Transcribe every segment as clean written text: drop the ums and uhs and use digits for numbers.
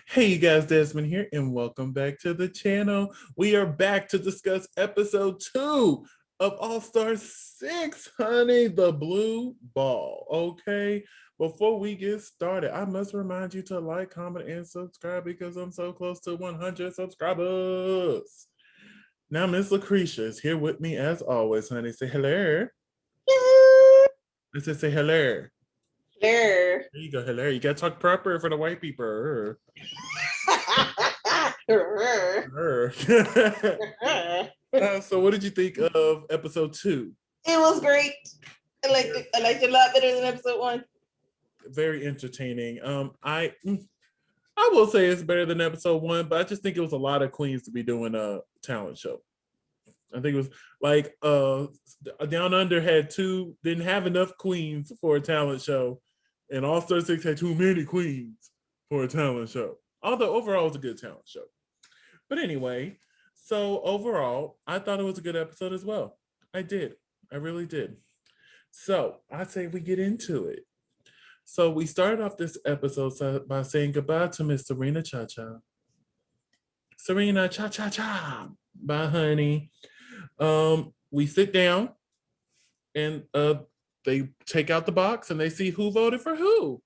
Hey, you guys, Desmond here, and welcome back to the channel. We are back to discuss episode 2 of All Star 6, honey, the blue ball. Okay, before we get started, I must remind you to like, comment, and subscribe because I'm so close to 100 subscribers. Now, Miss LaCresha is here with me as always, honey. Say hello. Let's just say hello. There. There you go, hello. You gotta talk proper for the white people. So what did you think of episode 2? It was great. I liked it a lot better than episode 1. Very entertaining. I will say it's better than episode 1, but I just think it was a lot of queens to be doing a talent show. I think it was like Down Under didn't have enough queens for a talent show, and All Star 6 had too many queens for a talent show. Although overall it was a good talent show. But anyway, so overall, I thought it was a good episode as well. I did. I really did. So I say we get into it. So we started off this episode by saying goodbye to Miss Serena Cha Cha. Serena Cha Cha Cha. Bye, honey. We sit down and they take out the box and they see who voted for who.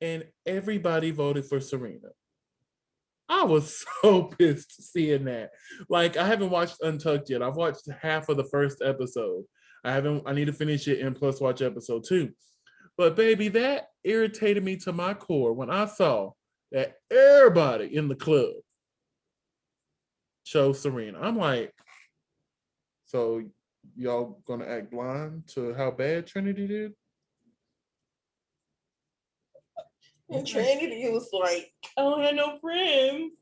And everybody voted for Serena. I was so pissed seeing that. Like, I haven't watched Untucked yet. I've watched half of the first episode. I need to finish it and plus watch episode 2. But baby, that irritated me to my core when I saw that everybody in the club chose Serena. I'm like, so y'all gonna act blind to how bad Trinity did? And Trinity was like, I don't have no friends.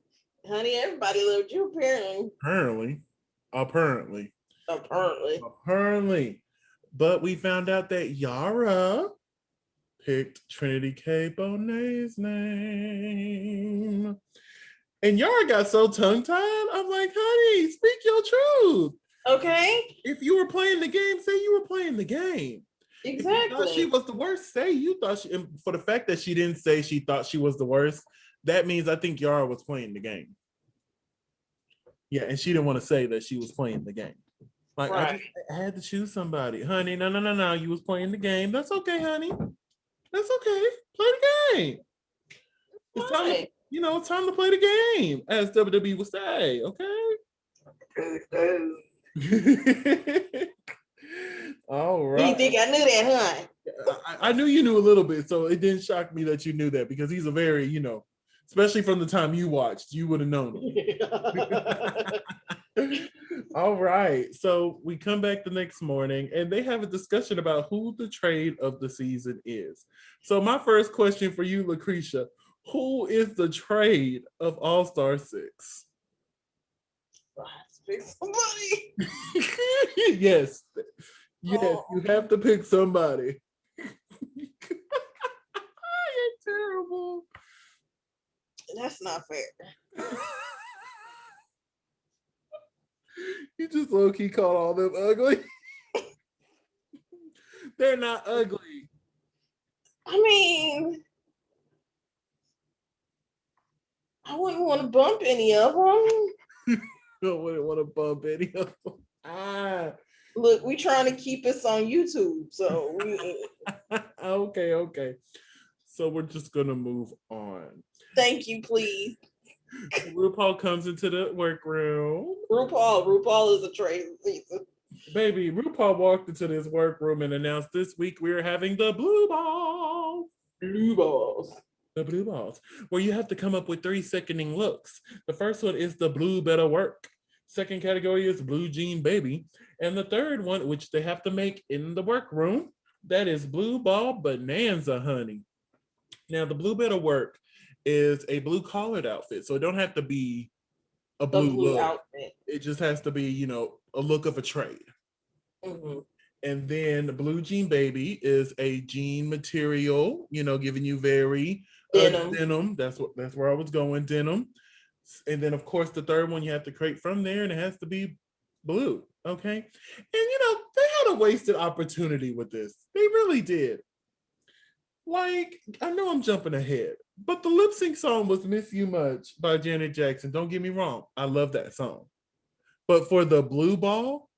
Honey, everybody loved you apparently. Apparently. But we found out that Yara picked Trinity K. Bonet's name. And Yara got so tongue-tied. I'm like, honey, speak your truth. Okay. If you were playing the game, say you were playing the game. Exactly. If you thought she was the worst, say you thought she, and for the fact that she didn't say she thought she was the worst, that means I think Yara was playing the game. Yeah, and she didn't want to say that she was playing the game. Like, right. I had to choose somebody. Honey, no. You was playing the game. That's okay, honey. That's okay. Play the game. It's time to, it's time to play the game, as WWE would say, okay? All right. You think I knew that, huh? I knew you knew a little bit, so it didn't shock me that you knew that because he's a very, especially from the time you watched, you would have known him. All right. So we come back the next morning and they have a discussion about who the trade of the season is. So my first question for you, LaCresha, who is the trade of All Star 6? Pick somebody. Yes, you have to pick somebody. You're terrible. That's not fair. You just low-key called all them ugly. They're not ugly. I mean, I wouldn't want to bump any of them. I wouldn't want to bump any of them. Look, we trying to keep us on YouTube, so okay. So we're just gonna move on. Thank you, please. RuPaul comes into the workroom. RuPaul is a trade season. Baby, RuPaul walked into this workroom and announced this week we're having the blue ball. Blue balls. The blue balls, where you have to come up with 3-seconding looks. The first one is the blue better work. Second category is blue jean baby. And the third one, which they have to make in the workroom, that is blue ball bonanza, honey. Now, the blue better work is a blue collared outfit. So it don't have to be a blue look. Outfit. It just has to be, a look of a trade. Mm-hmm. And then the blue jean baby is a jean material, giving you very denim. That's where I was going, denim. And then, of course, the third one you have to create from there, and it has to be blue, okay? And, they had a wasted opportunity with this. They really did. Like, I know I'm jumping ahead, but the lip sync song was Miss You Much by Janet Jackson. Don't get me wrong. I love that song. But for the blue ball,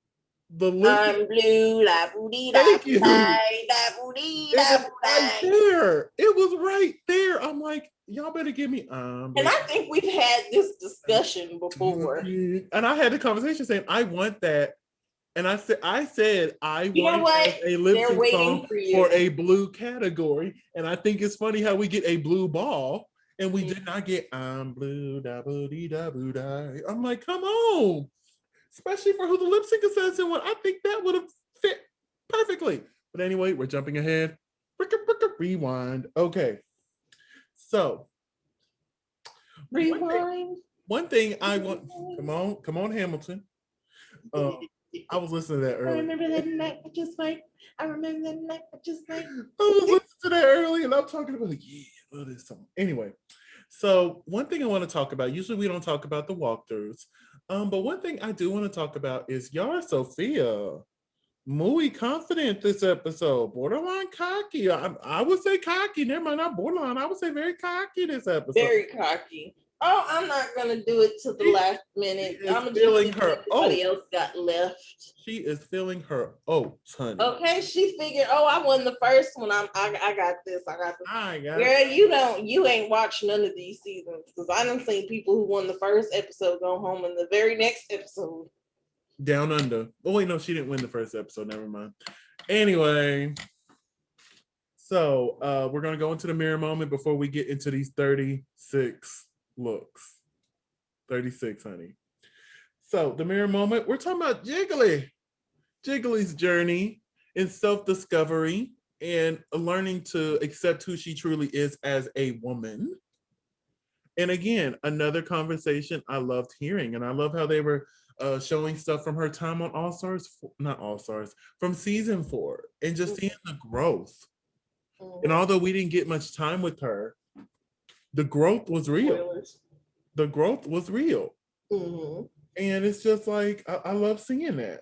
the lip sync, I'm blue, la booty, da thank you. booty, da booty, It da was right booty. there. It was right there. I'm like, y'all better give me And I think we've had this discussion before. and I had the conversation saying I want that. And I said I You know want it what? as a lip They're sync waiting song for you. for a blue category. And I think it's funny how we get a blue ball and we did not get I'm blue da boo dee da boo da. I'm like, come on. Especially for who the lip sync assassin was. I think that would have fit perfectly. But anyway, we're jumping ahead. Rewind. Okay. So Rewind. one thing I want, come on, Hamilton. I was listening to that earlier. I remember that night I just like. I remember that night I just like. I was listening to that earlier and I'm talking about like, yeah, I love this song. Anyway, so one thing I want to talk about, usually we don't talk about the walkthroughs. But one thing I do want to talk about is Yara Sophia. Muy confident this episode, borderline cocky. I would say cocky. Never mind, not borderline. I would say very cocky this episode. Very cocky. Oh, I'm not gonna do it to the last minute. I'm gonna feeling just her. everybody else got left. She is feeling her oats, honey. Okay, she figured. Oh, I won the first one. I got this. I got this. Girl, it. you ain't watched none of these seasons because I done seen people who won the first episode go home in the very next episode. Down under. Oh wait, no, she didn't win the first episode. Never mind. Anyway, so we're gonna go into the mirror moment before we get into these 36 looks. 36, honey. So the mirror moment, we're talking about Jiggly. Jiggly's journey in self-discovery and learning to accept who she truly is as a woman. And again, another conversation I loved hearing, and I love how they were showing stuff from her time on All Stars, not All Stars, from season 4, and just seeing the growth. And although we didn't get much time with her, the growth was real. Spoilers. The growth was real. Mm-hmm. And it's just like, I love seeing that.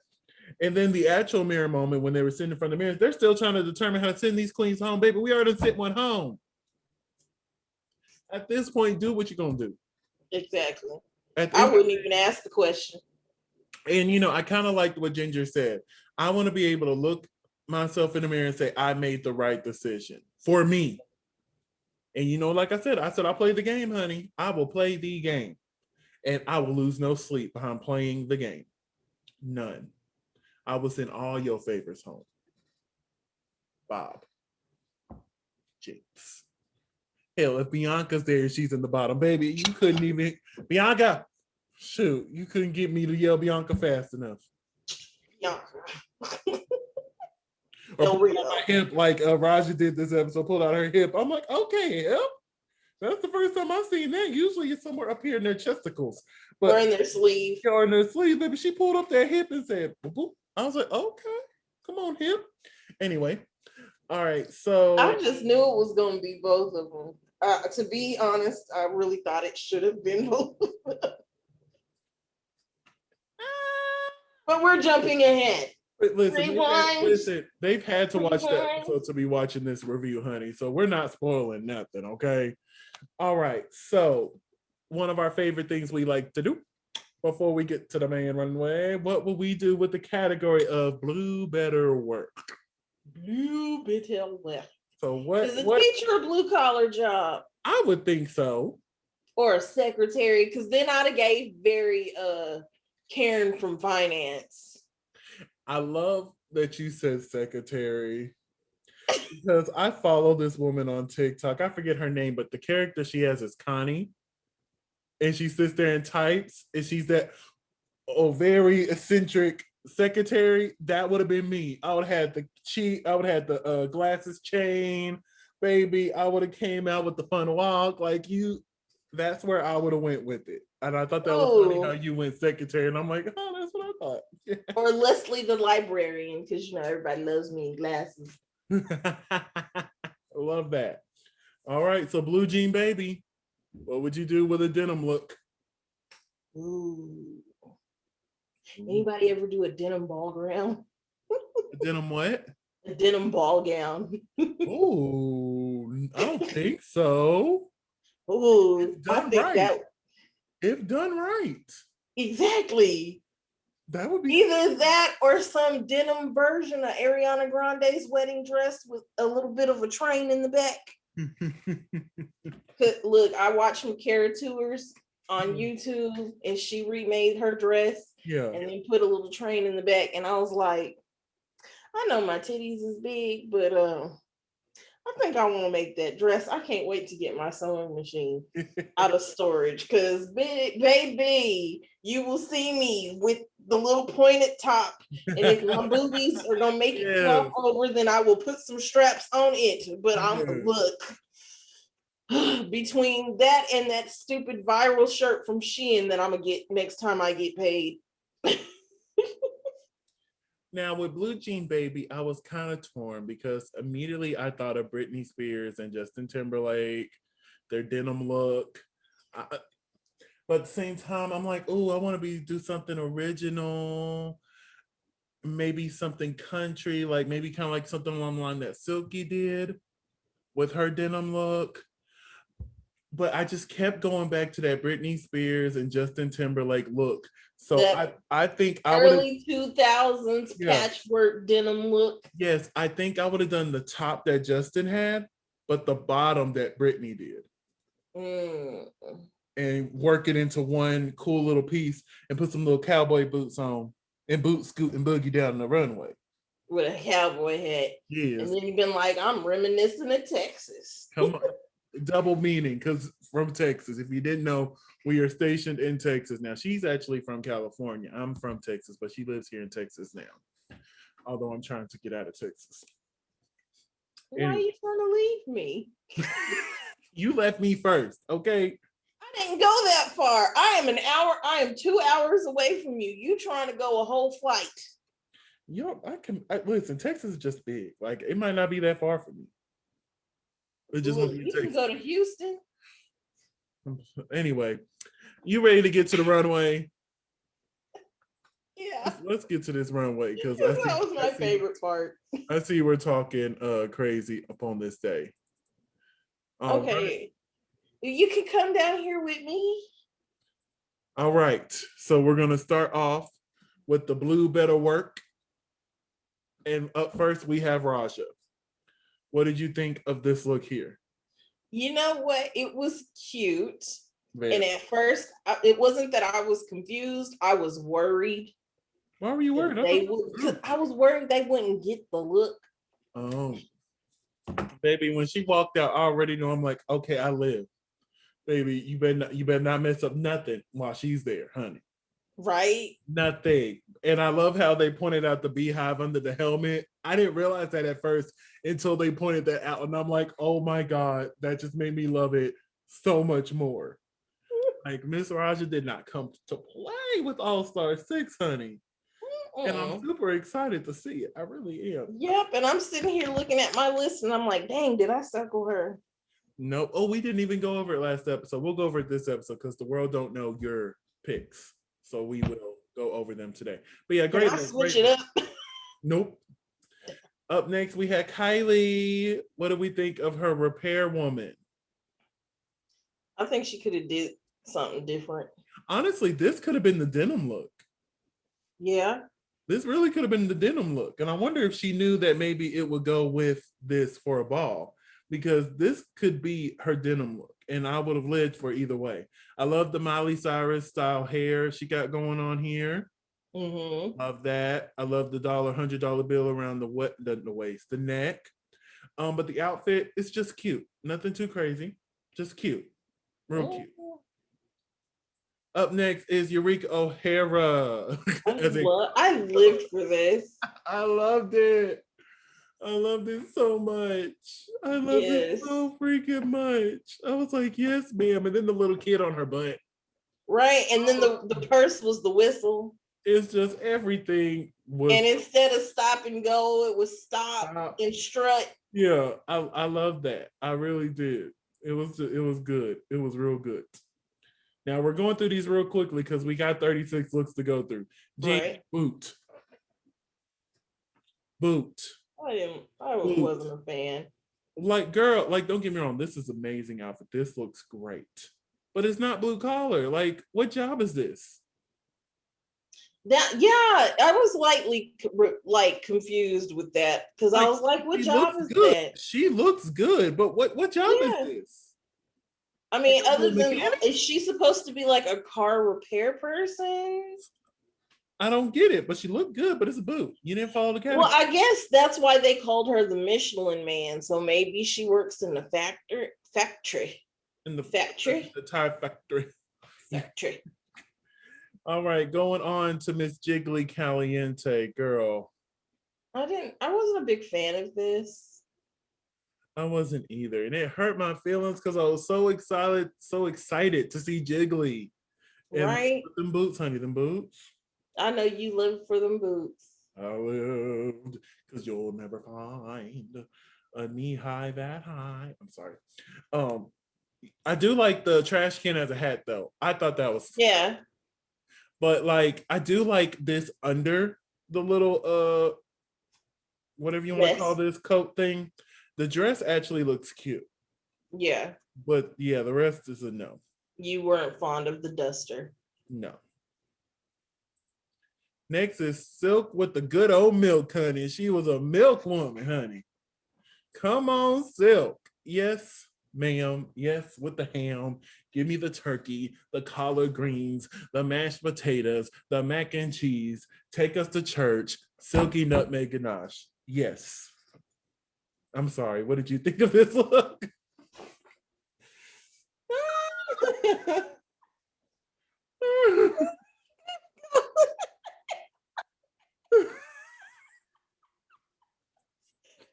And then the actual mirror moment when they were sitting in front of the mirrors, they're still trying to determine how to send these queens home. Baby, we already sent one home. At this point, do what you're going to do. Exactly. I wouldn't even ask the question. And, you know, I kind of liked what Ginger said. I want to be able to look myself in the mirror and say, I made the right decision for me. And, you know, like I said, I'll play the game, honey. I will play the game. And I will lose no sleep behind playing the game. None. I will send all your favors home. Bob. Jinx. Hell, if Bianca's there, she's in the bottom. Baby, you couldn't even... Bianca! Shoot, you couldn't get me to yell Bianca fast enough. Bianca. Or pull out my hip like Raja did this episode, pulled out her hip. I'm like, okay, hip? That's the first time I've seen that. Usually it's somewhere up here in their chesticles. But, or in their sleeve. Or in their sleeve, baby. She pulled up that hip and said, boop, boop. I was like, okay, come on, hip. Anyway, all right, so. I just knew it was going to be both of them. To be honest, I really thought it should have been both. But we're jumping ahead. Listen, they've had to watch that episode to be watching this review, honey. So we're not spoiling nothing, okay? All right, so one of our favorite things we like to do before we get to the main runway, what will we do with the category of blue better work? Blue better work. So what? Is a teacher a blue collar job? I would think so. Or a secretary, because then I'd have gave very Karen from finance. I love that you said secretary because I follow this woman on TikTok. I forget her name, but the character she has is Connie. And she sits there and types, and she's that very eccentric secretary. That would have been me. I would have had the cheat. I would have had the glasses chain, baby. I would have came out with the fun walk. Like you, that's where I would have went with it. And I thought that was funny how you went secretary. And I'm like, oh, that's what I thought. Yeah. Or Leslie the librarian, because, you know, everybody loves me in glasses. I love that. All right, so blue jean baby. What would you do with a denim look? Ooh. Anybody ever do a denim ball gown? A denim what? A denim ball gown. Ooh, I don't think so. Ooh, I think right. that If done right. Exactly. That would be either that or some denim version of Ariana Grande's wedding dress with a little bit of a train in the back. Look, I watched Makara Tours on YouTube and she remade her dress and then put a little train in the back. And I was like, I know my titties is big, but I think I want to make that dress. I can't wait to get my sewing machine out of storage because, baby, you will see me with the little pointed top. And if my boobies are going to make it flop over, then I will put some straps on it. But look, between that and that stupid viral shirt from Shein that I'm going to get next time I get paid. Now with Blue Jean Baby, I was kind of torn because immediately I thought of Britney Spears and Justin Timberlake, their denim look. But at the same time, I'm like, oh, I want to do something original, maybe something country, like maybe kind of like something along the line that Silky did with her denim look. But I just kept going back to that Britney Spears and Justin Timberlake look. So I think I would early 2000s patchwork denim look. Yes, I think I would have done the top that Justin had, but the bottom that Britney did. And work it into one cool little piece and put some little cowboy boots on and boot scoot and boogie down the runway. With a cowboy hat. Yes. And then you've been like, I'm reminiscent of Texas. Come on. Double meaning, because from Texas. If you didn't know, we are stationed in Texas now. She's actually from California. I'm from Texas, but she lives here in Texas now. Although I'm trying to get out of Texas. Why are you trying to leave me? You left me first, okay? I didn't go that far. I am 2 hours away from you. You trying to go a whole flight. Listen, Texas is just big. Like, it might not be that far from me. It just won't be you can go to Houston. Anyway, you ready to get to the runway? Yeah. Let's get to this runway because that was my favorite part. I see we're talking crazy upon this day. Okay. Right. You can come down here with me. All right. So we're gonna start off with the blue better work. And up first we have Raja. What did you think of this look here? You know what? It was cute. Very. And at first, it wasn't that I was confused. I was worried. Why were you worried? Because I was worried they wouldn't get the look. Oh. Baby, when she walked out, I already know. I'm like, okay, I live. Baby, you better not mess up nothing while she's there, honey. Right? Nothing. And I love how they pointed out the beehive under the helmet. I didn't realize that at first until they pointed that out. And I'm like, oh my God, that just made me love it so much more. Like, Miss Raja did not come to play with All-Star 6, honey. And I'm super excited to see it. I really am. Yep. And I'm sitting here looking at my list and I'm like, dang, did I circle her? Nope. Oh, we didn't even go over it last episode. We'll go over it this episode because the world don't know your picks. So we will go over them today. But yeah, great. Can I switch it up? Nope. Up next, we had Kylie. What do we think of her repair woman? I think she could have did something different. Honestly, this could have been the denim look. Yeah. This really could have been the denim look. And I wonder if she knew that maybe it would go with this for a ball, because this could be her denim look. And I would have lived for either way. I love the Miley Cyrus style hair she got going on here. Mm-hmm. Love that. I love the $100 bill around the waist, the neck. But the outfit is just cute. Nothing too crazy. Just cute. Real cute. Up next is Eureka O'Hara. I lived for this. I loved it. I loved it so much. I loved it so freaking much. I was like, yes, ma'am. And then the little kid on her butt. Right. And then the purse was the whistle. It's just everything was. And instead of stop and go, it was stop and strut. Yeah, I love that. I really did. It was good. It was real good. Now we're going through these real quickly because we got 36 looks to go through. Right. Boot. I wasn't a fan. Like, girl, like, don't get me wrong, this is amazing outfit. This looks great. But it's not blue collar. Like, what job is this? That I was slightly like confused with that because I Like, was like, what she job looks is good. that? She looks good, but what job is Yeah. this? I Like mean, a other little than mechanic? is she supposed to be like a car repair person? I don't get it, but she looked good, but it's a boot. You didn't follow the Well, category. I guess that's why they called her the Michelin Man. So maybe she works in the factory. In the Factory. the tire factory. Factory. All right, going on to Miss Jiggly Caliente, girl. I wasn't a big fan of this. I wasn't either. And it hurt my feelings because I was so excited to see Jiggly. And Right? them boots, honey, them boots. I know you live for them boots. I lived because you'll never find a knee high that high. I'm sorry. Um, I do like the trash can as a hat though. I thought that was Yeah. but like I do like this under the little whatever you want to call Yes. this coat thing. The dress actually looks cute. Yeah. But yeah, the rest is a no. You weren't fond of the duster. No. Next is Silk with the good old milk, honey. She was a milk woman, honey. Come on, Silk. Yes, ma'am. Yes, with the ham. Give me the turkey, the collard greens, the mashed potatoes, the mac and cheese. Take us to church. Silky nutmeg ganache. Yes. I'm sorry. What did you think of this look?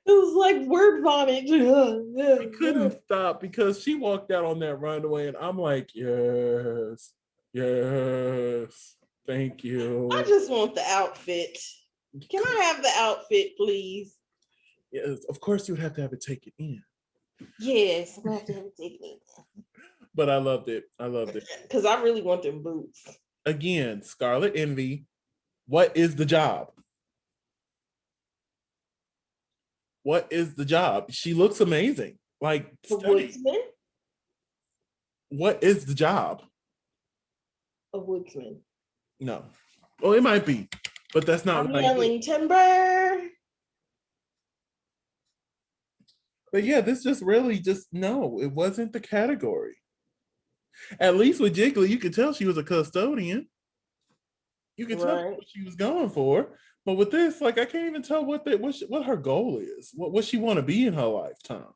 It was like word vomit. I couldn't stop because she walked out on that runway and I'm like, yes, yes, thank I you. just want the outfit. Can I have the outfit, please? Yes, of course you would have to have it taken in. Yes, I'm gonna have to have it taken in. But I loved it. I loved it. Because I really want them boots. Again, Scarlet Envy, what is the job? What is the job? She looks amazing. Like, The woodsman? What is the job? A woodsman. No. Well, it might be, but that's not I'm what yelling timber. But yeah, this just really just no, it wasn't the category. At least with Jiggly, you could tell she was a custodian. You could tell what she was going for. But with this, like, I can't even tell what her goal is. What she want to be in her lifetime.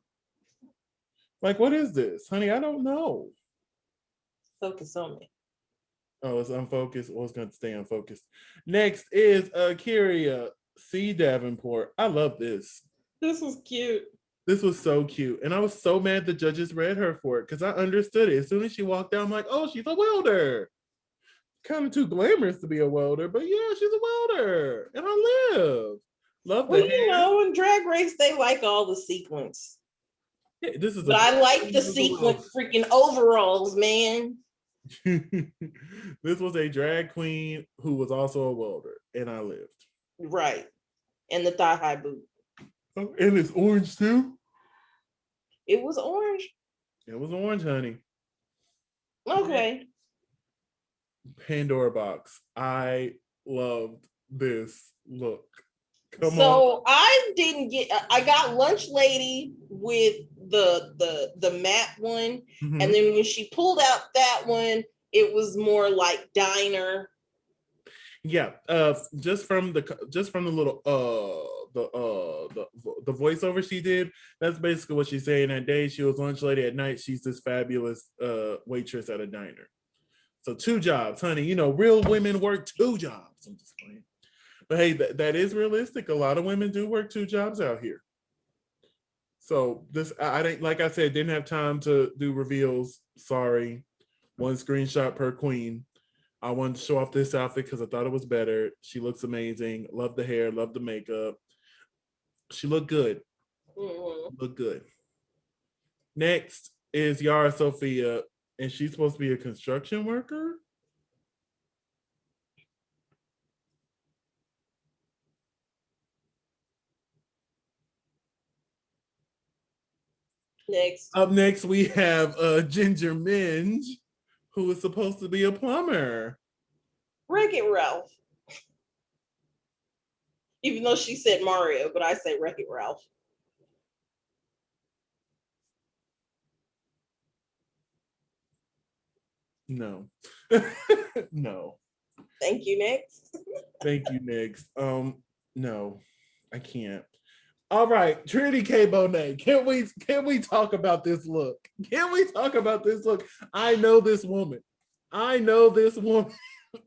Like, what is this, honey? I don't know. Focus on me. Oh, it's unfocused. Well, it's going to stay unfocused. Next is Kyria C. Davenport. I love this. This was cute. This was so cute. And I was so mad the judges read her for it because I understood it. As soon as she walked out, I'm like, oh, she's a welder. Kind of too glamorous to be a welder, but yeah, she's a welder. And I live. Love the hair. You know, in Drag Race, they like all the sequence. Yeah, this is but I like the sequence freaking overalls, man. This was a drag queen who was also a welder, and I lived. Right. And the thigh-high boot. Oh, and it's orange too? It was orange. It was orange, honey. Okay. Pandora box. I loved this look. Come on. I got Lunch Lady with the matte one. Mm-hmm. And then when she pulled out that one, it was more like diner. Yeah, just from the little the voiceover she did, that's basically what she's saying. That day she was Lunch Lady, at night she's this fabulous waitress at a diner. So 2 jobs, honey. You know, real women work 2 jobs. I'm just playing. But hey, that is realistic. A lot of women do work 2 jobs out here. So this, I didn't, like I said, didn't have time to do reveals. Sorry. 1 screenshot per queen. I wanted to show off this outfit because I thought it was better. She looks amazing. Love the hair, love the makeup. She looked good. Mm-hmm. Look good. Next is Yara Sophia, and she's supposed to be a construction worker. Next. Up next, we have Ginger Minge, who is supposed to be a plumber. Wreck-It Ralph. Even though she said Mario, but I say Wreck-It Ralph. No. No. Thank you, next. Thank you, next. No, I can't. All right, Trinity K. Bonet. Can we talk about this look? Can we talk about this look? I know this woman. I know this woman.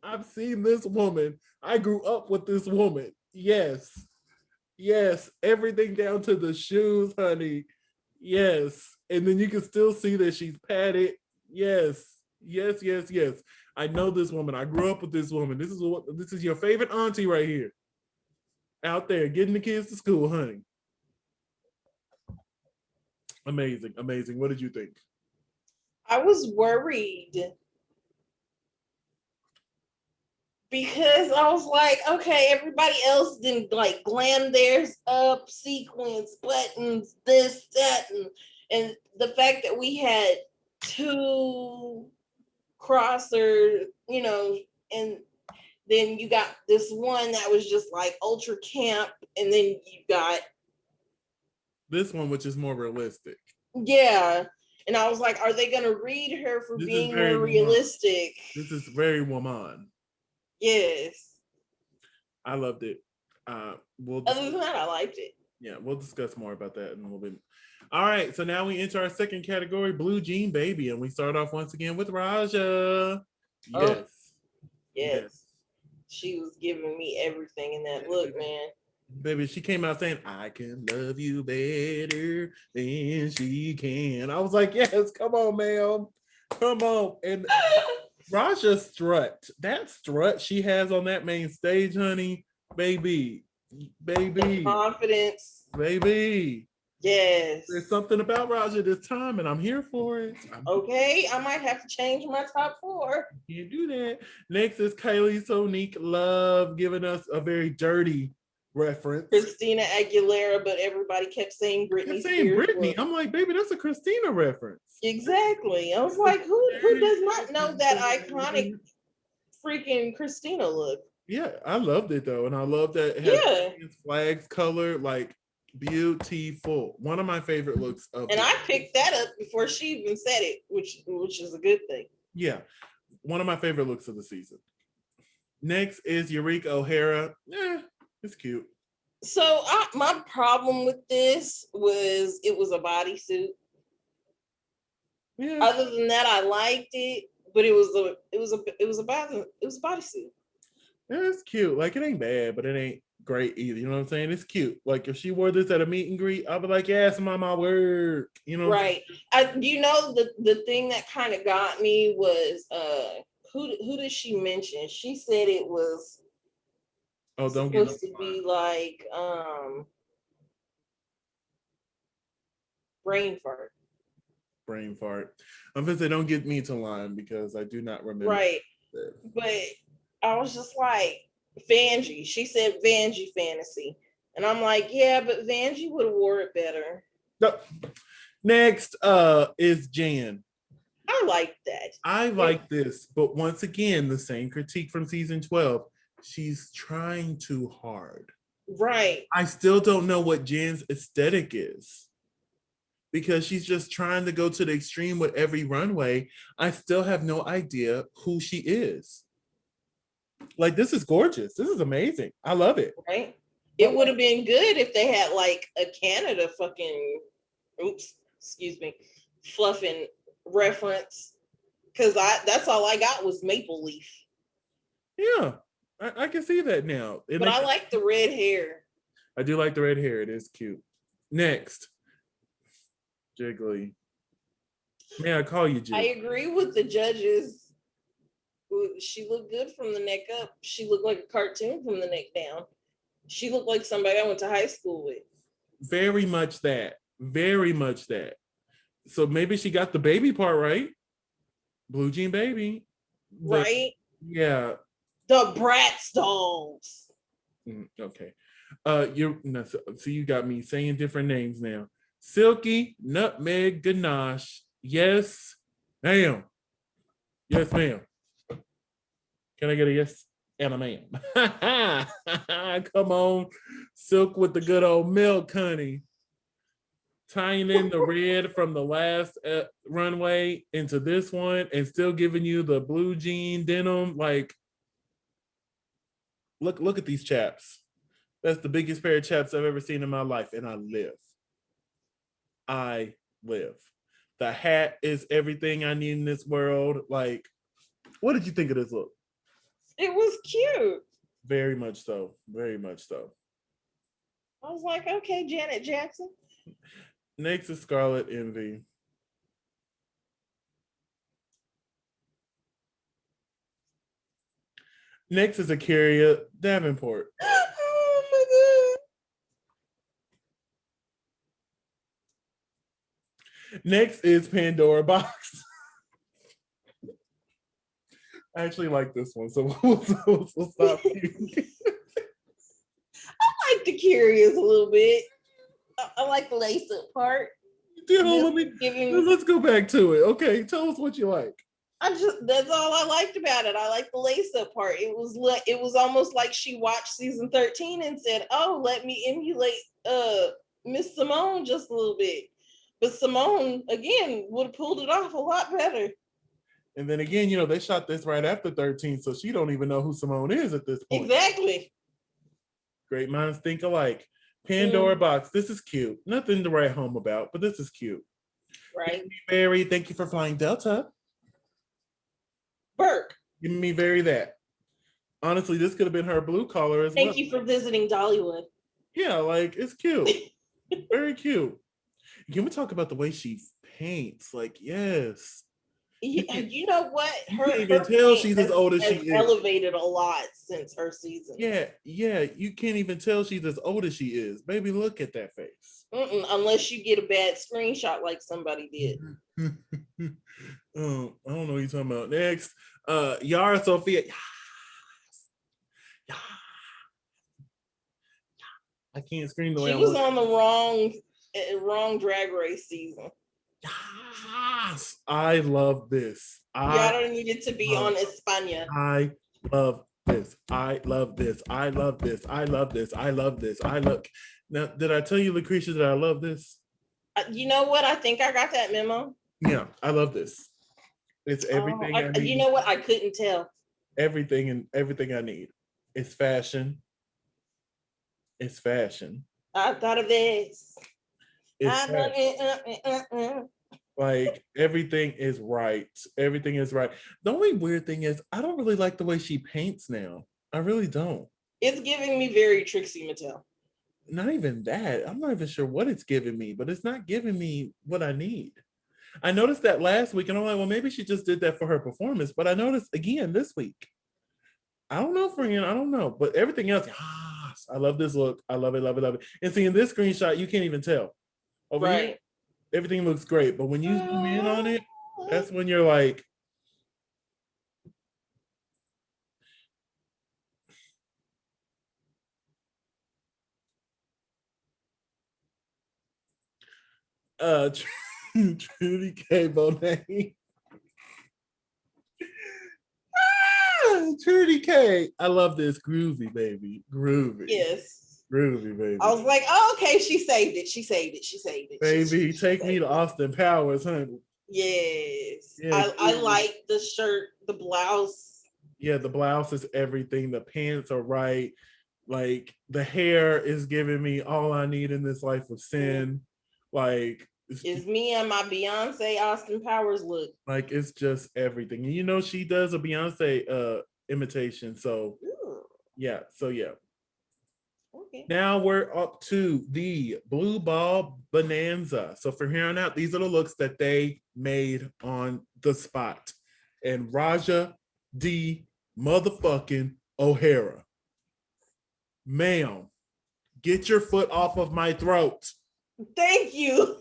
I've seen this woman. I grew up with this woman. Yes. Yes. Everything down to the shoes, honey. Yes. And then you can still see that she's padded. Yes. Yes, yes, yes. I know this woman. I grew up with this woman. This is your favorite auntie right here. Out there getting the kids to school, honey. Amazing, amazing. What did you think? I was worried because I was like, okay, everybody else didn't like glam theirs up, sequins, buttons, this, that, and the fact that we had two crosser, and then you got this one that was just like ultra camp, and then you got this one, which is more realistic. Yeah. And I was like, are they going to read her for being more realistic? This is very woman. Yes. I loved it. Other than that, I liked it. Yeah, we'll discuss more about that in a little bit. All right, so now we enter our second category, Blue Jean Baby, and we start off once again with Raja. Yes. Oh, yes. She was giving me everything in that look, man. Baby, she came out saying, I can love you better than she can. I was like, yes, come on, ma'am. Come on. And Raja's strut, that strut she has on that main stage, honey, baby. The confidence. Baby. Yes. There's something about Raja this time, and I'm here for it. Okay, I might have to change my top 4. You can't do that. Next is Kylie Sonique Love, giving us a very dirty reference. Christina Aguilera, but everybody kept saying Britney Spears. Britney. I'm like, baby, that's a Christina reference. Exactly. I was like, who does not know that iconic freaking Christina look? Yeah, I loved it though, and I love that it has flags color, like beautiful. One of my favorite looks of. And I picked that up before she even said it, which is a good thing. Yeah, one of my favorite looks of the season. Next is Eureka O'Hara. It's cute. So my problem with this was it was a bodysuit. Yeah. Other than that, I liked it, but it was a bodysuit. Yeah, it's cute. Like, it ain't bad, but it ain't great either. You know what I'm saying? It's cute. Like, if she wore this at a meet and greet, I'd be like, yes, mama, work. You know, right? The thing that kind of got me was who did she mention? She said it was supposed to be like brain fart. Brain fart. I'm gonna say, don't get me to line because I do not remember. Right, but I was just like, Vanjie. She said Vanjie fantasy. And I'm like, yeah, but Vanjie would have wore it better. No. Next is Jan. I like that. I like this, but once again, the same critique from season 12. She's trying too hard. Right. I still don't know what Jan's aesthetic is, because she's just trying to go to the extreme with every runway. I still have no idea who she is. Like, this is gorgeous. This is amazing. I love it. Right. It would have been good if they had like a Canada fluffing reference. Because that's all I got was Maple Leaf. Yeah, I can see that now. But I like the red hair. I do like the red hair. It is cute. Next, Jiggly. May I call you Jiggly? I agree with the judges. She looked good from the neck up. She looked like a cartoon from the neck down. She looked like somebody I went to high school with. Very much that. Very much that. So maybe she got the baby part right. Blue Jean Baby. Right? Yeah. The Bratz dolls. Okay. So you got me saying different names now. silky nutmeg ganache. Yes, ma'am. Yes, ma'am. Can I get a yes and a ma'am? Come on, silk with the good old milk, honey. Tying in the red from the last runway into this one and still giving you the blue jean denim. Like, look at these chaps. That's the biggest pair of chaps I've ever seen in my life, and I live. I live. The hat is everything I need in this world. Like, what did you think of this look? It was cute. Very much so. Very much so. I was like, okay, Janet Jackson. Next is Scarlet Envy. Next is Akaria Davenport. Oh my God. Next is Pandora Box. I actually like this one, so we'll stop. I like the curious a little bit. I like the lace up part. Let's go back to it. Okay, tell us what you like. That's all I liked about it. I like the lace up part. It was almost like she watched season 13 and said, "Oh, let me emulate Miss Simone just a little bit." But Simone again would have pulled it off a lot better. And then again, they shot this right after 13, so she don't even know who Simone is at this point. Exactly. Great minds think alike. Pandora Box. This is cute. Nothing to write home about, but this is cute. Right. Mary, thank you for flying Delta. Burke. Give me Very that. Honestly, this could have been her blue collar as well. Thank you for visiting Dollywood. Yeah, like, it's cute. Very cute. Can we talk about the way she paints? Like, yes. You know what? You can't even tell she's as old as she is. Elevated a lot since her season. Yeah. You can't even tell she's as old as she is. Baby, look at that face. Unless you get a bad screenshot like somebody did. Oh, I don't know what you're talking about. Next, Yara Sophia. I can't scream the way she was on the wrong drag race season. Yes, I love this. Yara needed to be on España. I love this. I love this. I love this. I love this. I love this. I love. Now, did I tell you, LaCresha, that I love this? You know what? I think I got that memo. Yeah, I love this. It's everything. I need. You know what? I couldn't tell. Everything I need. It's fashion. It's fashion. I thought of this. Like, everything is right. Everything is right. The only weird thing is I don't really like the way she paints now. I really don't. It's giving me very Trixie Mattel. Not even that. I'm not even sure what it's giving me, but it's not giving me what I need. I noticed that last week, and I'm like, well, maybe she just did that for her performance. But I noticed again this week. I don't know, friend. I don't know. But everything else, I love this look. I love it, love it, love it. And see, in this screenshot, you can't even tell. Over here, everything looks great. But when you zoom in on it, that's when you're like, Trudy K. Bonet. Trudy K. I love this. Groovy, baby. Groovy. Yes. Groovy, baby. I was like, oh, okay, she saved it. She saved it. She saved it. Baby, take me to Austin Powers, honey. Yes. I like the shirt, the blouse. Yeah, the blouse is everything. The pants are right. Like, the hair is giving me all I need in this life of sin. Like, it's me and my Beyonce Austin Powers look. Like, it's just everything. And she does a Beyonce imitation. So yeah. Okay. Now we're up to the Blue Ball Bonanza. So from here on out, these are the looks that they made on the spot. And Raja D. motherfucking O'Hara. Ma'am, get your foot off of my throat. Thank you.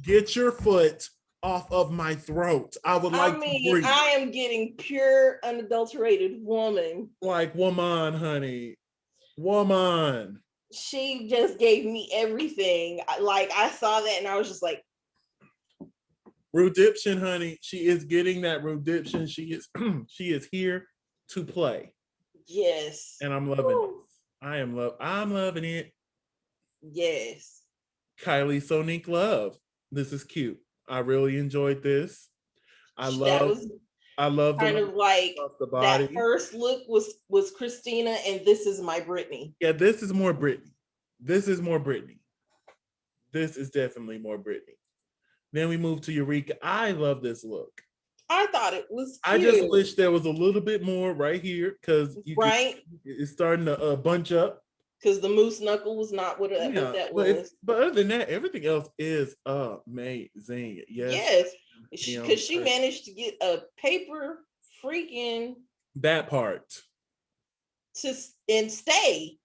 Get your foot off of my throat. I would like to breathe. I am getting pure, unadulterated woman. Like, woman, honey. Woman. She just gave me everything. I saw that and I was just like, Redemption, honey. She is getting that redemption. She is she is here to play. yes. And I'm loving it. I'm loving it. Yes. Kylie Sonique Love. This is cute. I really enjoyed this. I love the kind of like the body. That first look was Christina, and this is my Britney. Yeah, this is more Britney. This is more Britney. This is definitely more Britney. Then we move to Eureka. I love this look. I thought it was cute. I just wish there was a little bit more right here because it's starting to bunch up. Because the moose knuckle was not what that was. But other than that, everything else is amazing. Yes. Because she managed to get a paper freaking that part and stay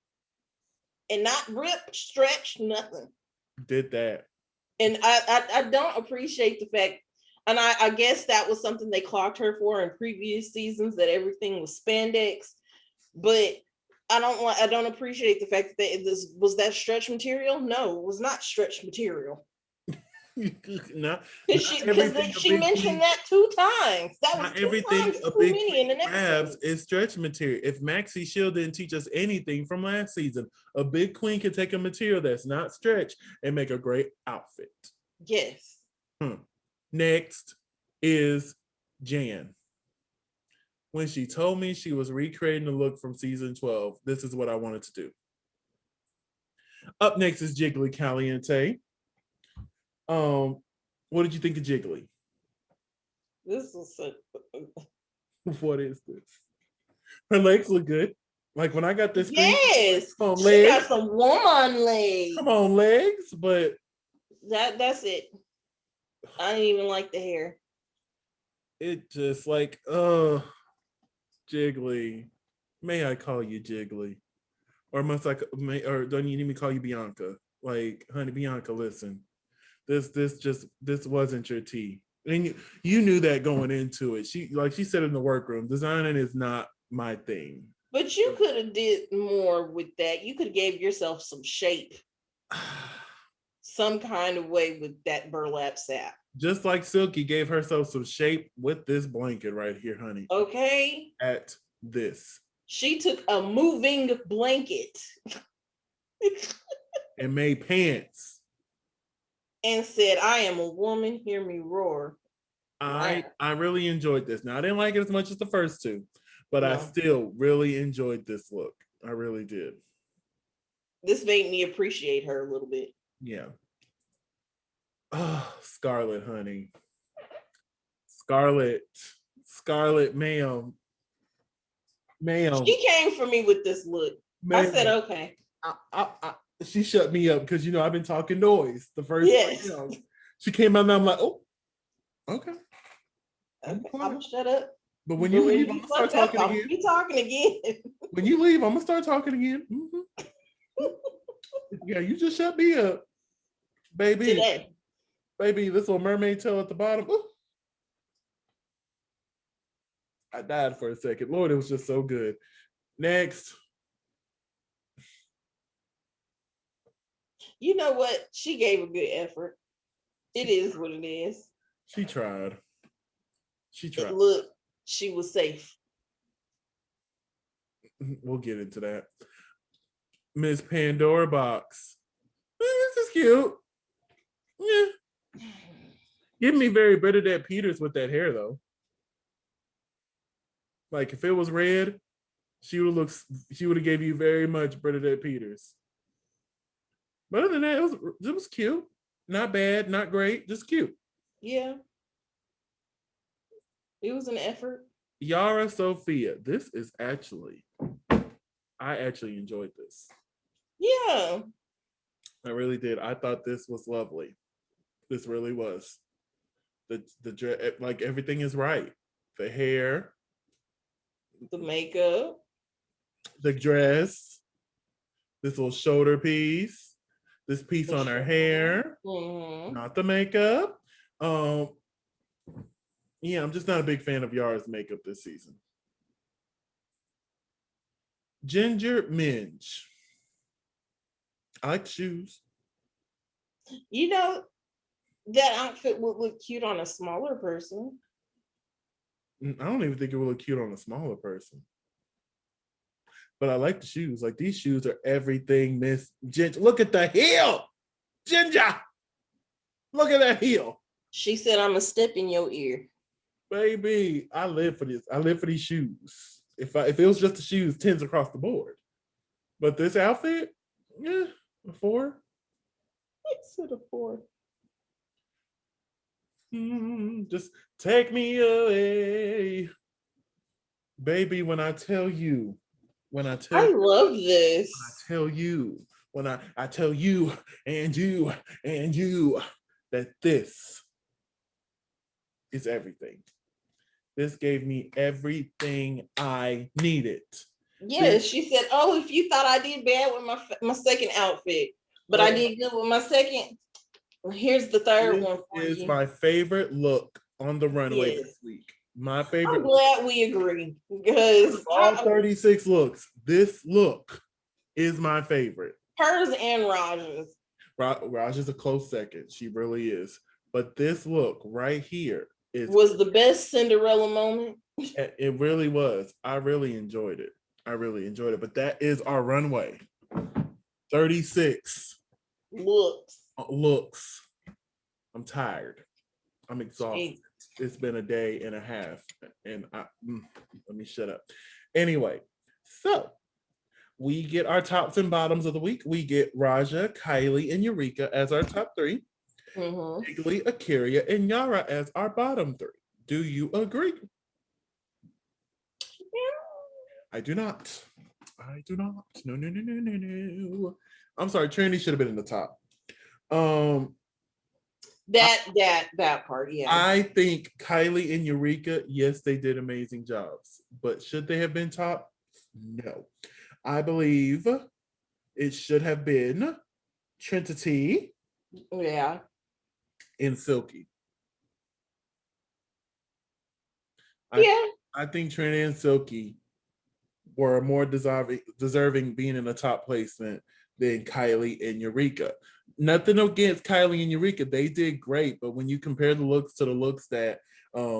and not rip, stretch, nothing. Did that. And I don't appreciate the fact, and I guess that was something they clocked her for in previous seasons, that everything was spandex, but I don't appreciate the fact that this was that stretch material. No, it was not stretch material. Because she mentioned that 2 times. That was everything a big queen grabs is stretch material. If Maxie Shield didn't teach us anything from last season, a big queen can take a material that's not stretch and make a great outfit. Yes. Next is Jan. When she told me she was recreating the look from season 12, this is what I wanted to do. Up next is Jiggly Caliente. What did you think of Jiggly? This is so... What is this? Her legs look good. Like when I got this screen, yes, come on, she legs. got some woman legs. Come on, legs, but that's it. I didn't even like the hair. It just like, Jiggly. May I call you Jiggly? Or must I? Or don't you need me to call you Bianca? Like, honey, Bianca, listen. This wasn't your tea, and you knew that going into it. She said in the workroom, designing is not my thing. But you could have did more with that. You could have gave yourself some shape, some kind of way with that burlap sack. Just like Silky gave herself some shape with this blanket right here, honey. Okay. At this. She took a moving blanket and made pants. And said, I am a woman, hear me roar. I really enjoyed this. Now, I didn't like it as much as the first 2, but I still really enjoyed this look. I really did. This made me appreciate her a little bit. Yeah. Oh, Scarlett, honey. Scarlett, ma'am. She came for me with this look. Ma'am. I said, okay. She shut me up because, I've been talking noise the first time. She came out and I'm like, oh, okay. I'm going to shut up. But when you leave, I'm going to start talking again. I'll be talking again. When you leave, I'm going to start talking again. Mm-hmm. Yeah, you just shut me up. Baby. Today. Baby, this little mermaid tail at the bottom. Ooh. I died for a second. Lord, it was just so good. Next. You know what? She gave a good effort. It is what it is. She tried. And look, she was safe. We'll get into that. Miss Pandora Box. This is cute. Yeah. Give me very Bernadette Peters with that hair, though. Like, if it was red, she would have gave you very much Bernadette Peters. But other than that, it was cute. Not bad, not great, just cute. Yeah. It was an effort. Yara Sophia. This is I actually enjoyed this. Yeah. I really did. I thought this was lovely. This really was. The like everything is right. The hair. The makeup. The dress. This little shoulder piece. This piece on her hair, not the makeup. Yeah, I'm just not a big fan of Yara's makeup this season. Ginger Minge. I like the shoes. You know, that outfit would look cute on a smaller person. I don't even think it would look cute on a smaller person. But I like the shoes. Like, these shoes are everything, Miss Ginger. Look at the heel, Ginger. Look at that heel. She said, "I'm a step in your ear." Baby, I live for this. I live for these shoes. If it was just the shoes, 10s across the board. But this outfit, yeah, a 4. It's a 4. Just take me away, baby. When I tell you, I love this. When I tell you and you and you that this is everything. This gave me everything I needed. Yes, she said, "Oh, if you thought I did bad with my second outfit, but I did good with my second, here's the third one for you." This is my favorite look on the runway this week. My favorite. I'm glad we agree, because all 36 looks, this look is my favorite. Hers and Raja's. Raja's a close second. She really is. But this look right here was the best Cinderella moment. It really was. I really enjoyed it. But that is our runway. 36 looks. I'm tired. I'm exhausted. It's been a day and a half, and let me shut up. Anyway, so we get our tops and bottoms of the week. We get Raja, Kylie, and Eureka as our top 3. Jiggly, A'keria, and Yara as our bottom 3. Do you agree? I do not. No. I'm sorry, Trinity should have been in the top. That part, yeah. I think Kylie and Eureka, yes, they did amazing jobs, but should they have been top? No. I believe it should have been Trinity. Yeah. And Silky. I think Trinity and Silky were more deserving being in the top placement than Kylie and Eureka. Nothing against Kylie and Eureka. They did great, but when you compare the looks to the looks that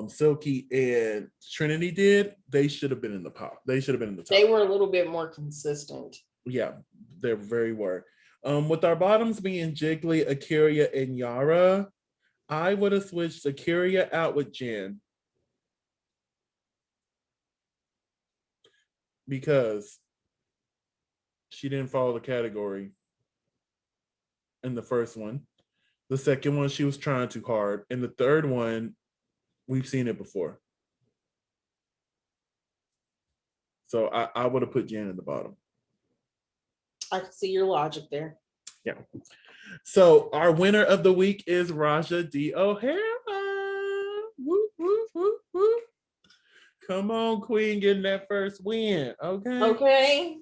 Silky and Trinity did, they should have been in the top. They should have been in the top. They were a little bit more consistent. Yeah, they very were. With our bottoms being Jiggly, A'keria, and Yara, I would have switched A'keria out with Jen. Because she didn't follow the category in the first one. The second one, she was trying too hard. And the third one, we've seen it before. So I would have put Jen in the bottom. I can see your logic there. Yeah. So our winner of the week is Raja D. O'Hara. Woo, woo, woo, woo. Come on, Queen, getting that first win. Okay.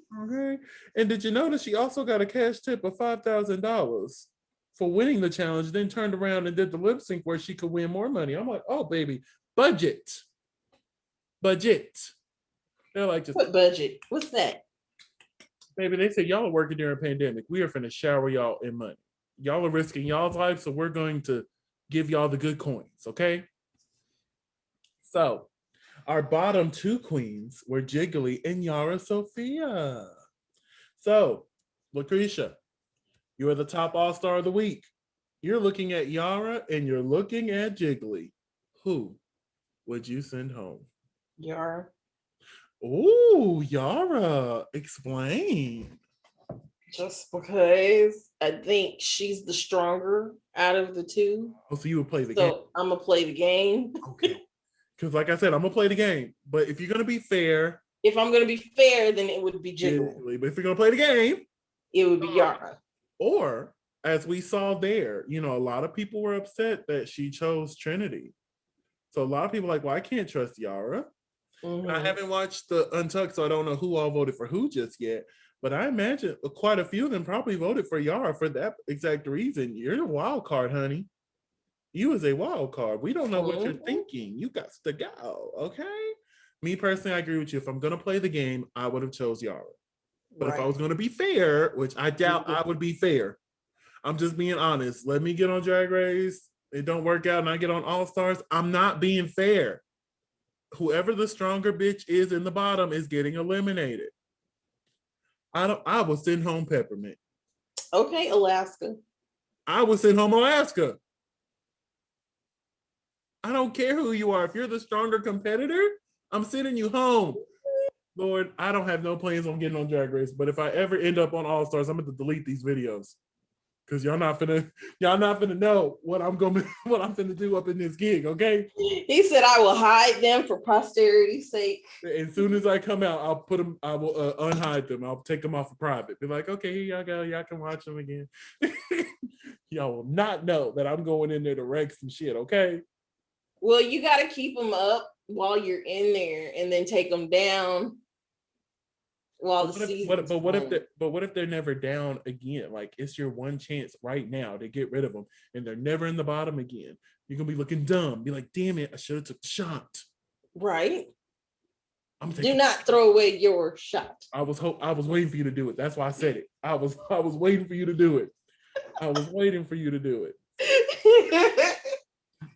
And did you notice she also got a cash tip of $5,000 for winning the challenge, then turned around and did the lip sync where she could win more money? I'm like, oh, baby, budget. They're like, just what budget? What's that? Baby, they said y'all are working during a pandemic. We are finna shower y'all in money. Y'all are risking y'all's life, so we're going to give y'all the good coins, okay? So our bottom 2 queens were Jiggly and Yara Sophia. So, LaCresha, you are the top all-star of the week. You're looking at Yara and you're looking at Jiggly. Who would you send home? Yara. Ooh, Yara, explain. Just because I think she's the stronger out of the 2. Oh, so you would play the game? So I'm going to play the game. Okay. Because like I said, I'm going to play the game. But if you're going to be fair. If I'm going to be fair, then it would be Jiggly. But if you're going to play the game. It would be Yara. Or, as we saw there, a lot of people were upset that she chose Trinity. So a lot of people are like, well, I can't trust Yara. I haven't watched the Untucked, so I don't know who all voted for who just yet. But I imagine quite a few of them probably voted for Yara for that exact reason. You're a wild card, honey. You is a wild card. We don't know what you're thinking. You got to go, okay? Me personally, I agree with you. If I'm going to play the game, I would have chose Yara. But if I was going to be fair, which I doubt I would be fair, I'm just being honest. Let me get on Drag Race. It don't work out and I get on All Stars. I'm not being fair. Whoever the stronger bitch is in the bottom is getting eliminated. I will send home Peppermint. Okay, Alaska. I will send home Alaska. I don't care who you are. If you're the stronger competitor, I'm sending you home. Lord, I don't have no plans on getting on Drag Race, but if I ever end up on All Stars, I'm going to delete these videos. Because y'all not finna know what I'm finna do up in this gig, okay? He said I will hide them for posterity's sake. As soon as I come out, I will unhide them. I'll take them off of private. Be like, okay, here y'all go. Y'all can watch them again. Y'all will not know that I'm going in there to wreck some shit, okay? Well, you got to keep them up while you're in there and then take them down while the season. But what if they're never down again? Like, it's your one chance right now to get rid of them, and they're never in the bottom again. You're gonna be looking dumb. Be like, damn it, I should have took the shot. Right. Do not throw away your shot. I was waiting for you to do it. That's why I said it. I was waiting for you to do it. I was waiting for you to do it.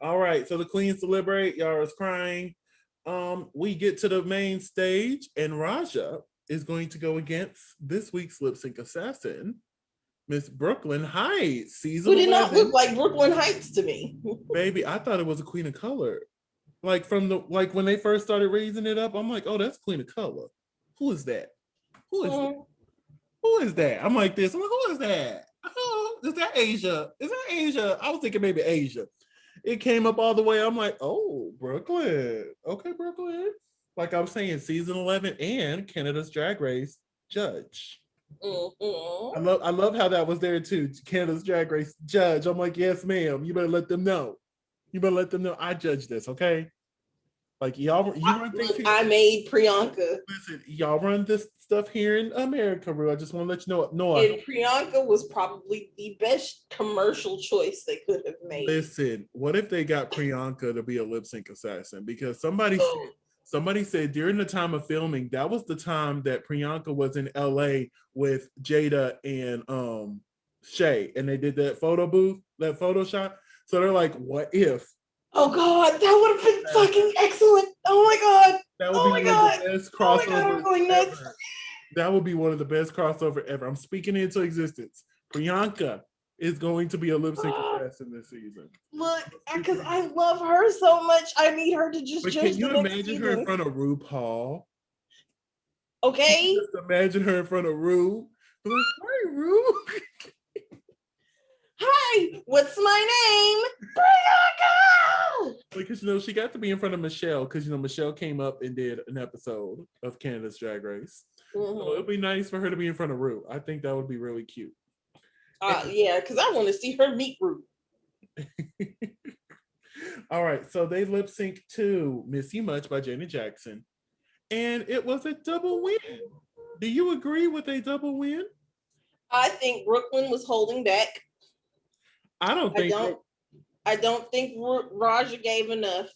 All right, so the queens deliberate. Yara's crying. We get to the main stage, and Raja is going to go against this week's lip sync assassin, Miss Brooklyn Heights, season 11. Who did not look like Brooklyn Heights to me. Baby, I thought it was a queen of color. Like when they first started raising it up, I'm like, oh, that's Queen of Color. Who is that? Who is that? I'm like this. I'm like, who is that? Oh, is that Asia? Is that Asia? I was thinking maybe Asia. It came up all the way. I'm like, oh, Brooklyn. Okay, Brooklyn. Like I was saying, season 11 and Canada's Drag Race judge. Mm-hmm. I love how that was there too. Canada's Drag Race judge. I'm like, yes, ma'am. You better let them know. You better let them know I judge this, okay? Like I made Priyanka. Listen, y'all run this stuff here in America, Ru. I just want to let you know. No, and Priyanka was probably the best commercial choice they could have made. Listen, what if they got Priyanka to be a lip sync assassin? Because somebody said during the time of filming, that was the time that Priyanka was in LA with Jada and Shay, and they did that photo booth, that photo shot. So they're like, what if? Oh God, that would have been fucking excellent. Oh my God. That would be one of the best crossovers ever. That would be one of the best crossover ever. I'm speaking into existence. Priyanka is going to be a lip sync assassin this season. Look, because I love her so much, I need her to just judge. Can you imagine her in front of RuPaul? Okay. Just imagine her in front of Ru. Like, hi, Ru. Hi, what's my name? Priyanka! Because, she got to be in front of Michelle because, Michelle came up and did an episode of Canada's Drag Race. Mm-hmm. So it'd be nice for her to be in front of Ru. I think that would be really cute. Yeah, because I want to see her meet Ru. All right, so they lip sync to Miss You Much by Janet Jackson. And it was a double win. Do you agree with a double win? I think Brooklyn was holding back. I don't think Raja gave enough,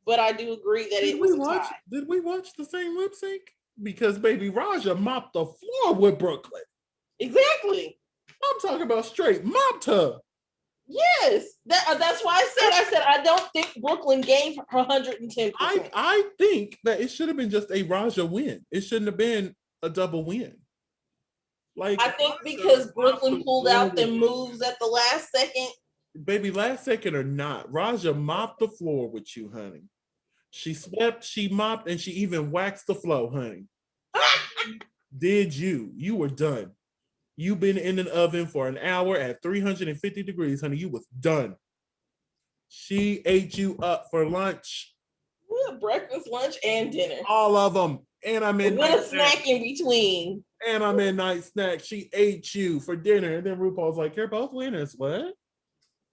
but I do agree that it was a tie. Did we watch the same lip sync? Because baby, Raja mopped the floor with Brooklyn. Exactly. I'm talking about straight mopped her. Yes, that's why I said I don't think Brooklyn gave her 110%. I think that it should have been just a Raja win. It shouldn't have been a double win. Like, I think because Brooklyn pulled out the moves at the last second. Baby, last second or not, Raja mopped the floor with you, honey. She swept, she mopped, and she even waxed the floor, honey. Did you? You were done. You've been in an oven for an hour at 350 degrees, honey. You was done. She ate you up for lunch. Breakfast, lunch, and dinner. All of them. And I'm in night snack in between. And I'm in night snack. She ate you for dinner. And then RuPaul's like, you're both winners. What?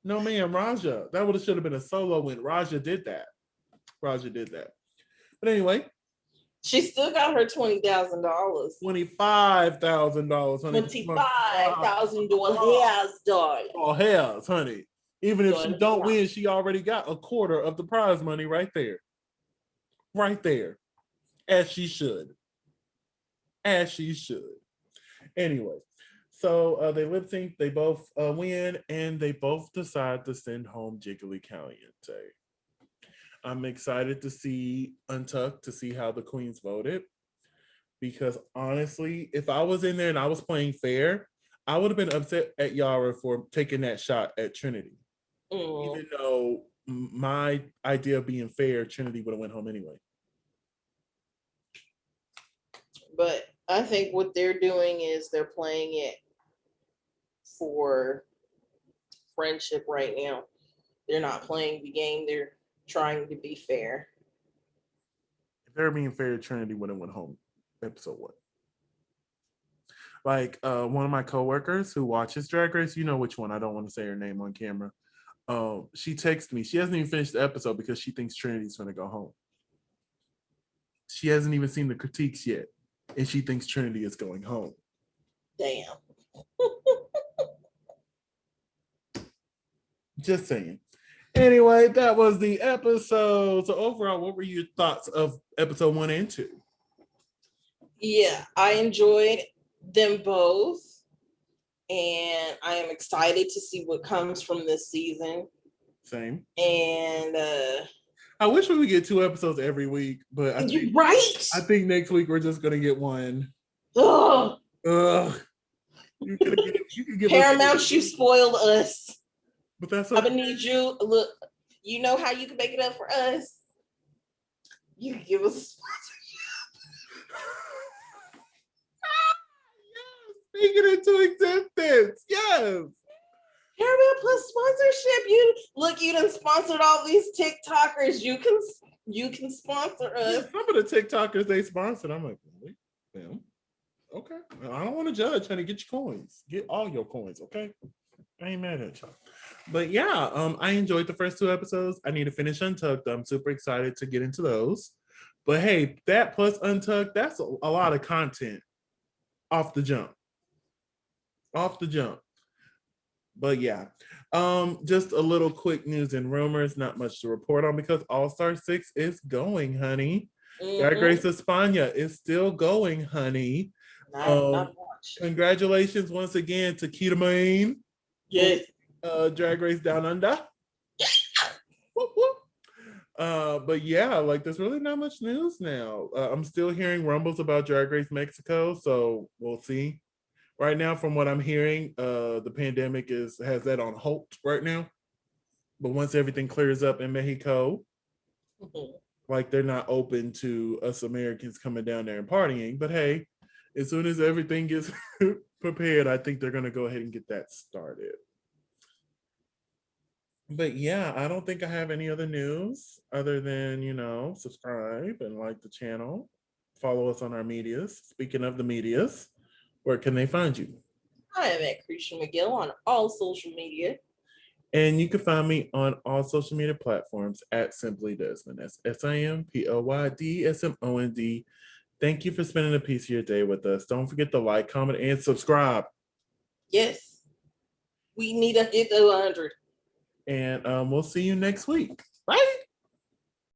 No, ma'am, Raja. That should have been a solo win. Raja did that. But anyway. She still got her $20,000. $25,000, honey. $25,000. Oh, hairs, honey. Even if she don't win, she already got a quarter of the prize money right there. Right there. As she should. as she should. Anyway, so they lip sync, they both win, and they both decide to send home Jiggly Caliente. I'm excited to see Untucked to see how the queens voted. Because honestly, if I was in there and I was playing fair, I would have been upset at Yara for taking that shot at Trinity. Even though my idea of being fair, Trinity would have went home anyway. But I think what they're doing is they're playing it for friendship right now. They're not playing the game. They're trying to be fair. If they're being fair, Trinity would have went home episode 1. Like one of my coworkers who watches Drag Race, you know which one, I don't want to say her name on camera. She texted me. She hasn't even finished the episode because she thinks Trinity's going to go home. She hasn't even seen the critiques yet, and she thinks Trinity is going home. Damn. Just saying. Anyway, that was the episode. So overall, what were your thoughts of episode 1 and 2? Yeah, I enjoyed them both, and I am excited to see what comes from this season. Same. And I wish we would get 2 episodes every week, but I think next week we're just gonna get 1. Ugh. You can give Paramount, us, you spoiled us. But that's okay. I'm gonna need you. Look, you know how you can make it up for us. You can give us a sponsorship. Speak it into existence. Yes. Paramount Plus sponsorship. You done sponsored all these TikTokers. You can sponsor us. Yeah, some of the TikTokers they sponsored. I'm like, wait, damn. Okay. I don't want to judge, honey. Get your coins. Get all your coins, okay? I ain't mad at y'all. But yeah, I enjoyed the first 2 episodes. I need to finish Untucked. I'm super excited to get into those. But hey, that plus Untucked, that's a lot of content off the jump. But yeah, just a little quick news and rumors, not much to report on because All-Star 6 is going, honey. Drag Race España is still going, honey. Not much. Congratulations once again to Keita Maine. Yes. Drag Race Down Under. Whoop, whoop. But yeah, like there's really not much news now. I'm still hearing rumbles about Drag Race Mexico, so we'll see. Right now, from what I'm hearing, the pandemic has that on hold right now. But once everything clears up in Mexico, like they're not open to us Americans coming down there and partying. But hey, as soon as everything gets prepared, I think they're gonna go ahead and get that started. But yeah, I don't think I have any other news other than, subscribe and like the channel. Follow us on our medias. Speaking of the medias, where can they find you? I am at Cretia McGill on all social media. And you can find me on all social media platforms at Simply Desmond. That's SIMPLYDSMOND. Thank you for spending a piece of your day with us. Don't forget to like, comment, and subscribe. Yes. We need to hit 100. And we'll see you next week.